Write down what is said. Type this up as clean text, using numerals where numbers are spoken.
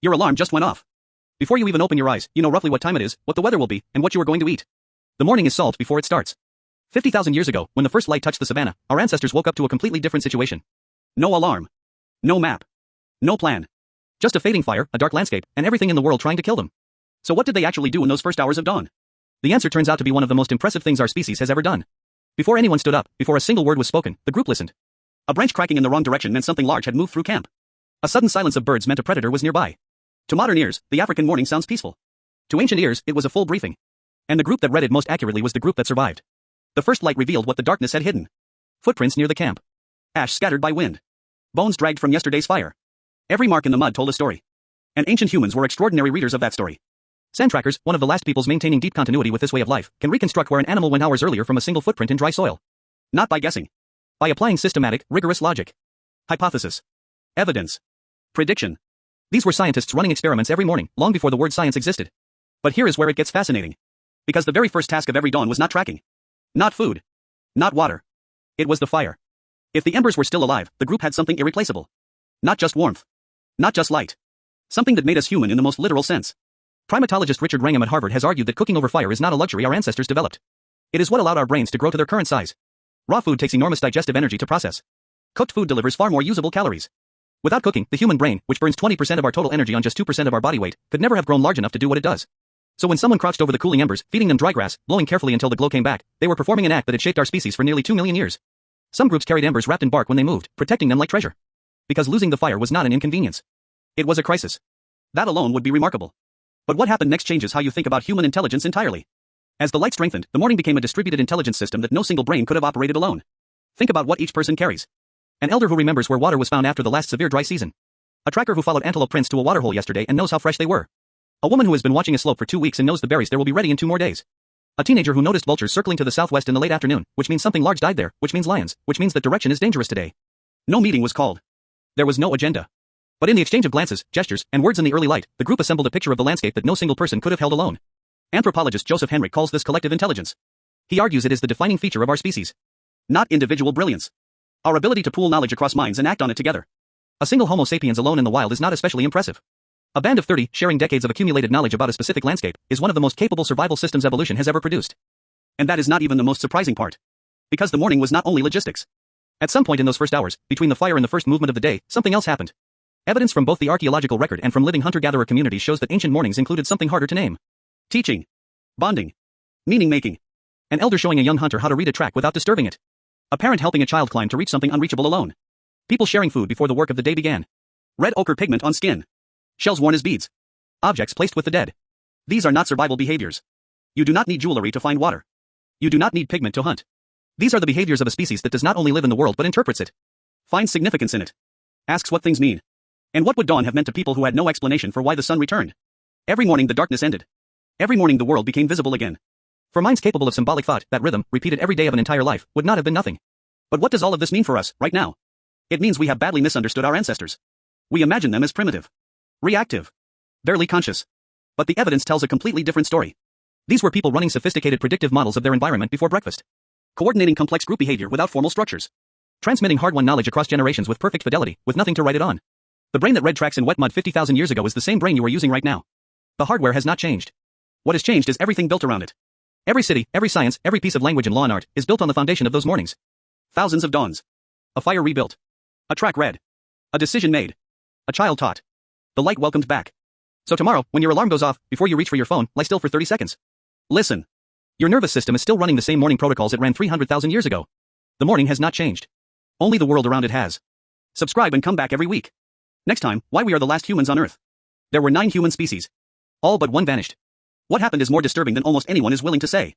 Your alarm just went off. Before you even open your eyes, you know roughly what time it is, what the weather will be, and what you are going to eat. The morning is solved before it starts. 50,000 years ago, when the first light touched the Savanna, our ancestors woke up to a completely different situation. No alarm. No map. No plan. Just a fading fire, a dark landscape, and everything in the world trying to kill them. So what did they actually do in those first hours of dawn? The answer turns out to be one of the most impressive things our species has ever done. Before anyone stood up, before a single word was spoken, the group listened. A branch cracking in the wrong direction meant something large had moved through camp. A sudden silence of birds meant a predator was nearby. To modern ears, the African morning sounds peaceful. To ancient ears, it was a full briefing. And the group that read it most accurately was the group that survived. The first light revealed what the darkness had hidden. Footprints near the camp. Ash scattered by wind. Bones dragged from yesterday's fire. Every mark in the mud told a story. And ancient humans were extraordinary readers of that story. Sand trackers, one of the last peoples maintaining deep continuity with this way of life, can reconstruct where an animal went hours earlier from a single footprint in dry soil. Not by guessing. By applying systematic, rigorous logic. Hypothesis. Evidence. Prediction. These were scientists running experiments every morning, long before the word science existed. But here is where it gets fascinating. Because the very first task of every dawn was not tracking. Not food. Not water. It was the fire. If the embers were still alive, the group had something irreplaceable. Not just warmth. Not just light. Something that made us human in the most literal sense. Primatologist Richard Wrangham at Harvard has argued that cooking over fire is not a luxury our ancestors developed. It is what allowed our brains to grow to their current size. Raw food takes enormous digestive energy to process. Cooked food delivers far more usable calories. Without cooking, the human brain, which burns 20% of our total energy on just 2% of our body weight, could never have grown large enough to do what it does. So when someone crouched over the cooling embers, feeding them dry grass, blowing carefully until the glow came back, they were performing an act that had shaped our species for nearly 2 million years. Some groups carried embers wrapped in bark when they moved, protecting them like treasure. Because losing the fire was not an inconvenience. It was a crisis. That alone would be remarkable. But what happened next changes how you think about human intelligence entirely. As the light strengthened, the morning became a distributed intelligence system that no single brain could have operated alone. Think about what each person carries. An elder who remembers where water was found after the last severe dry season. A tracker who followed antelope prints to a waterhole yesterday and knows how fresh they were. A woman who has been watching a slope for 2 weeks and knows the berries there will be ready in 2 more days. A teenager who noticed vultures circling to the southwest in the late afternoon, which means something large died there, which means lions, which means that direction is dangerous today. No meeting was called. There was no agenda. But in the exchange of glances, gestures, and words in the early light, the group assembled a picture of the landscape that no single person could have held alone. Anthropologist Joseph Henrich calls this collective intelligence. He argues it is the defining feature of our species. Not individual brilliance. Our ability to pool knowledge across minds and act on it together. A single Homo sapiens alone in the wild is not especially impressive. A band of 30, sharing decades of accumulated knowledge about a specific landscape, is one of the most capable survival systems evolution has ever produced. And that is not even the most surprising part. Because the morning was not only logistics. At some point in those first hours, between the fire and the first movement of the day, something else happened. Evidence from both the archaeological record and from living hunter-gatherer communities shows that ancient mornings included something harder to name. Teaching. Bonding. Meaning-making. An elder showing a young hunter how to read a track without disturbing it. A parent helping a child climb to reach something unreachable alone. People sharing food before the work of the day began. Red ochre pigment on skin. Shells worn as beads. Objects placed with the dead. These are not survival behaviors. You do not need jewelry to find water. You do not need pigment to hunt. These are the behaviors of a species that does not only live in the world but interprets it. Finds significance in it. Asks what things mean. And what would dawn have meant to people who had no explanation for why the sun returned? Every morning the darkness ended. Every morning the world became visible again. For minds capable of symbolic thought, that rhythm, repeated every day of an entire life, would not have been nothing. But what does all of this mean for us, right now? It means we have badly misunderstood our ancestors. We imagine them as primitive. Reactive. Barely conscious. But the evidence tells a completely different story. These were people running sophisticated predictive models of their environment before breakfast. Coordinating complex group behavior without formal structures. Transmitting hard-won knowledge across generations with perfect fidelity, with nothing to write it on. The brain that read tracks in wet mud 50,000 years ago is the same brain you are using right now. The hardware has not changed. What has changed is everything built around it. Every city, every science, every piece of language and law and art is built on the foundation of those mornings. Thousands of dawns. A fire rebuilt. A track read. A decision made. A child taught. The light welcomed back. So tomorrow, when your alarm goes off, before you reach for your phone, lie still for 30 seconds. Listen. Your nervous system is still running the same morning protocols it ran 300,000 years ago. The morning has not changed. Only the world around it has. Subscribe and come back every week. Next time, why we are the last humans on Earth. There were 9 human species. All but one vanished. What happened is more disturbing than almost anyone is willing to say.